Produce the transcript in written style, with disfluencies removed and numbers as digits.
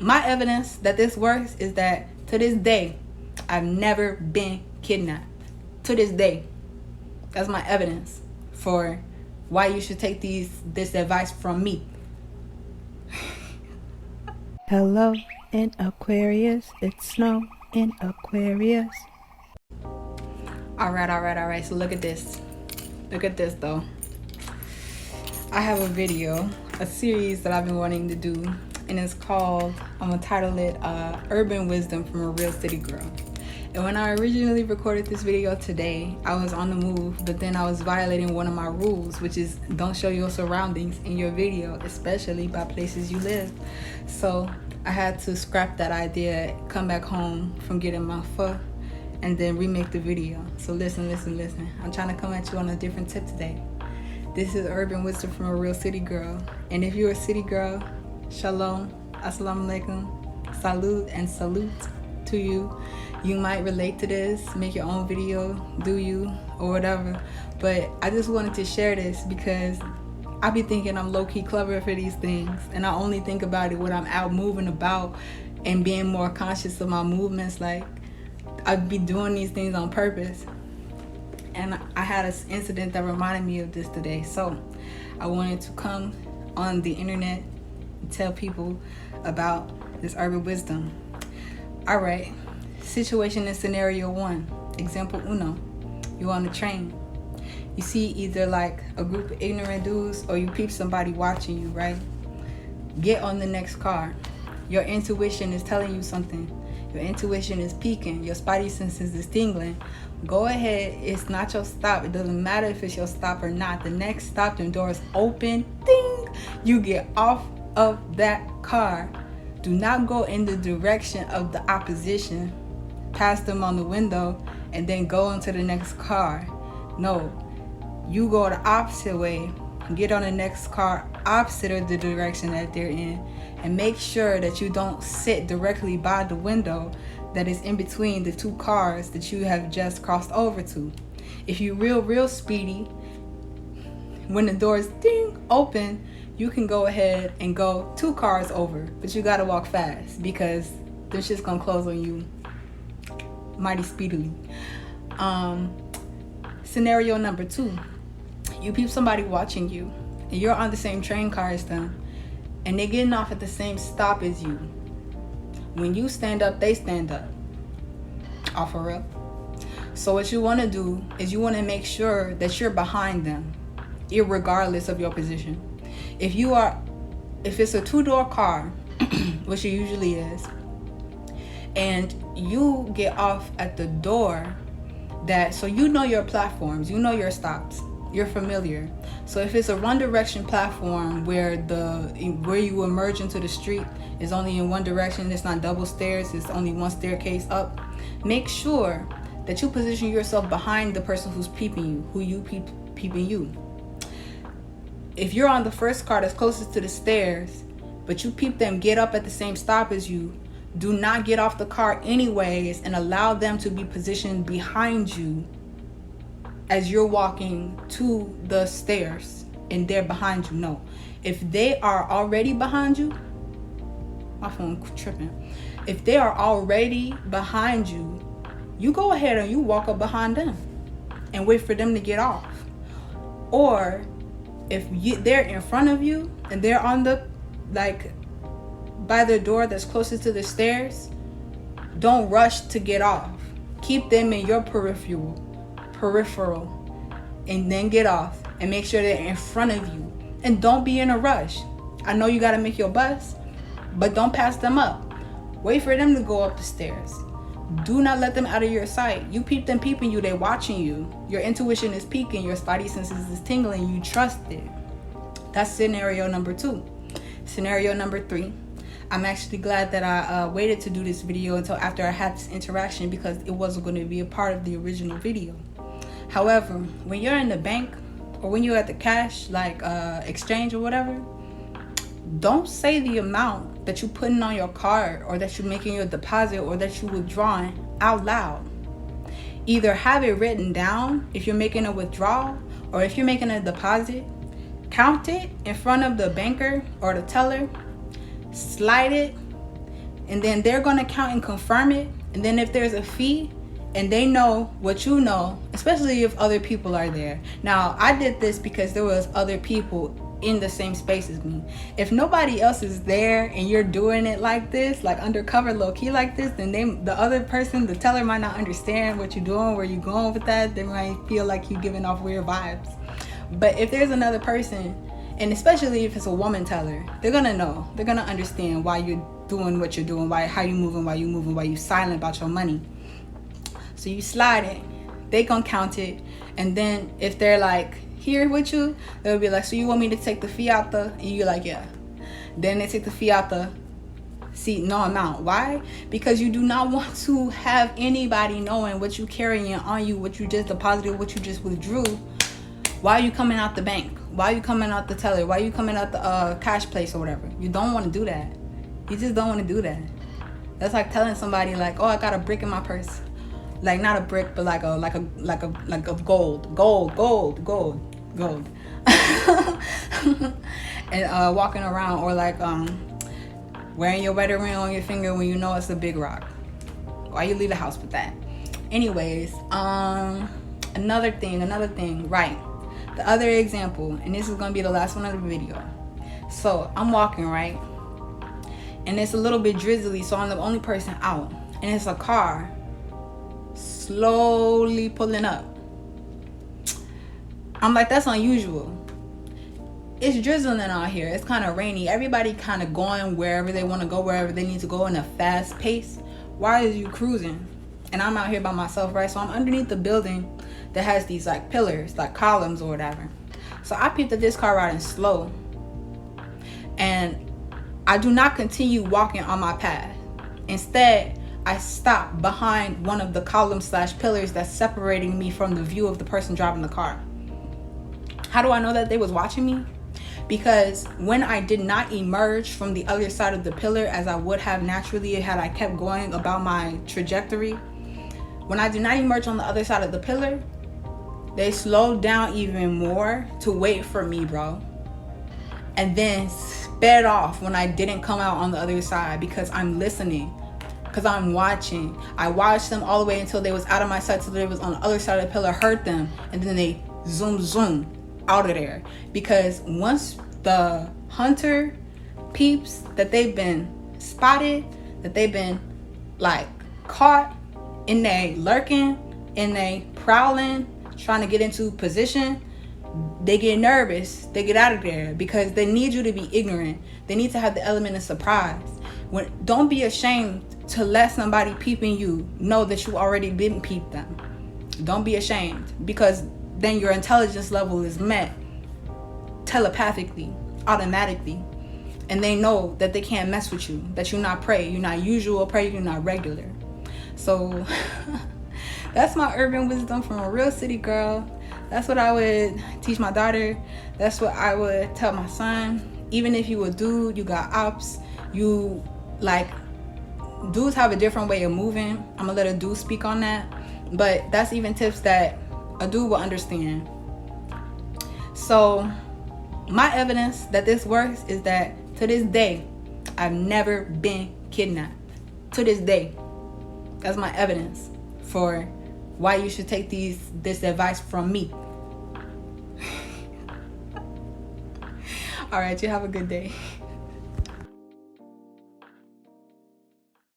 My evidence that this works is that to this day, I've never been kidnapped. To this day. That's my evidence for why you should take this advice from me. Hello in Aquarius. It's snow in Aquarius. All right. So look at this. Look at this though. I have a video, a series that I've been wanting to do, and it's called, I'm gonna title it Urban Wisdom from a Real City Girl. And when I originally recorded this video today, I was on the move, but then I was violating one of my rules, which is don't show your surroundings in your video, especially by places you live. So I had to scrap that idea, come back home from getting my pho, and then remake the video. So listen. I'm trying to come at you on a different tip today. This is Urban Wisdom from a Real City Girl. And if you're a city girl, shalom, assalamu alaikum, salute, and salute to you. You might relate to this, make your own video, do you, or whatever. But I just wanted to share this because I be thinking I'm low-key clever for these things, and I only think about it when I'm out moving about and being more conscious of my movements. Like, I'd be doing these things on purpose. And I had an incident that reminded me of this today. So I wanted to come on the internet and tell people about this urban wisdom. All right. Situation in scenario 1. Example uno. You're on the train. You see either like a group of ignorant dudes or you peep somebody watching you, right? Get on the next car. Your intuition is telling you something. Your intuition is peaking. Your spidey senses is tingling. Go ahead. It's not your stop. It doesn't matter if it's your stop or not. The next stop, the doors open. Ding! You get off of that car. Do not go in the direction of the opposition. Pass them on the window and then go into the next car. No. You go the opposite way. Get on the next car opposite of the direction that they're in. And make sure that you don't sit directly by the window that is in between the two cars that you have just crossed over to. If you real speedy, when the doors ding open, you can go ahead and go 2 cars over, but you gotta walk fast because they're just gonna close on you mighty speedily. Scenario number 2, you peep somebody watching you and you're on the same train car as them and they're getting off at the same stop as you. When you stand up, they stand up. Offer up. So what you want to do is you want to make sure that you're behind them, irregardless of your position. If it's a 2-door car, which it usually is, and you get off at the door so you know your platforms, you know your stops, you're familiar. So if it's a one direction platform where you emerge into the street is only in one direction, it's not double stairs, it's only one staircase up, make sure that you position yourself behind the person who's peeping you, peeping you. If you're on the first car that's closest to the stairs, but you peep them get up at the same stop as you, do not get off the car anyways and allow them to be positioned behind you as you're walking to the stairs and they're behind you. No. If they are already behind you, my phone tripping. If they are already behind you, you go ahead and you walk up behind them and wait for them to get off. Or if they're in front of you and they're on by the door that's closest to the stairs, don't rush to get off. Keep them in your peripheral, and then get off and make sure they're in front of you. And don't be in a rush. I know you got to make your bus, but don't pass them up. Wait for them to go up the stairs. Do not let them out of your sight. You peep them peeping you, they're watching you. Your intuition is peaking, your spidey senses is tingling, you trust it. That's scenario number 2. Scenario number 3. I'm actually glad that I waited to do this video until after I had this interaction because it wasn't going to be a part of the original video. However, when you're in the bank or when you're at the cash exchange or whatever, don't say the amount that you're putting on your card or that you're making your deposit or that you're withdrawing out loud. Either have it written down if you're making a withdrawal, or if you're making a deposit, count it in front of the banker or the teller, slide it, and then they're going to count and confirm it. And then if there's a fee and they know what you know, especially if other people are there. Now, I did this because there was other people in the same space as me. If nobody else is there and you're doing it like this, like undercover, low-key like this, then the other person, the teller, might not understand what you're doing, where you're going with that. They might feel like you're giving off weird vibes. But if there's another person, and especially if it's a woman teller, they're gonna know, they're gonna understand why you're doing what you're doing, how you moving, why you silent about your money. So you slide it, they gonna count it, and then if they're like here with you, they'll be like, so you want me to take the fee out the, and you're like, yeah. Then they take the fee out the seat, no amount. Why? Because you do not want to have anybody knowing what you carrying on you, what you just deposited, what you just withdrew. Why are you coming out the bank? Why are you coming out the teller? Why are you coming out the cash place or whatever? You don't want to do that. You just don't want to do that. That's like telling somebody like, oh, I got a brick in my purse. Like not a brick, but like a gold. And walking around, or like wearing your wedding ring on your finger when you know it's a big rock. Why you leave the house with that? Anyways, another thing, right? The other example, and this is gonna be the last one of the video. So I'm walking, right? And it's a little bit drizzly, so I'm the only person out. And it's a car slowly pulling up. I'm like, that's unusual. It's drizzling out here. It's kind of rainy. Everybody kind of going wherever they want to go, wherever they need to go in a fast pace. Why is you cruising? And I'm out here by myself, right? So I'm underneath the building that has these like pillars, like columns or whatever. So I peeped at this car riding slow, and I do not continue walking on my path. Instead, I stop behind one of the columns/pillars that's separating me from the view of the person driving the car. How do I know that they was watching me? Because when I did not emerge from the other side of the pillar as I would have naturally had I kept going about my trajectory, when I did not emerge on the other side of the pillar, they slowed down even more to wait for me, bro. And then sped off when I didn't come out on the other side, because I'm listening, because I'm watching. I watched them all the way until they was out of my sight, till they was on the other side of the pillar, heard them, and then they zoom out of there. Because once the hunter peeps that they've been spotted, that they've been like caught, and they lurking, and they prowling, trying to get into position, they get nervous, they get out of there, because they need you to be ignorant. They need to have the element of surprise. Don't be ashamed to let somebody peeping you know that you already been peeped them. Don't be ashamed, because then your intelligence level is met telepathically, automatically, and they know that they can't mess with you, that you're not prey, you're not usual prey, you're not regular. So that's my urban wisdom from a real city girl. That's what I would teach my daughter. That's what I would tell my son. Even if you a dude, you got ops, you like, dudes have a different way of moving. I'm gonna let a dude speak on that, but that's even tips that a dude will understand. So my evidence that this works is that to this day, I've never been kidnapped. To this day. That's my evidence for why you should take this advice from me. All right, you have a good day.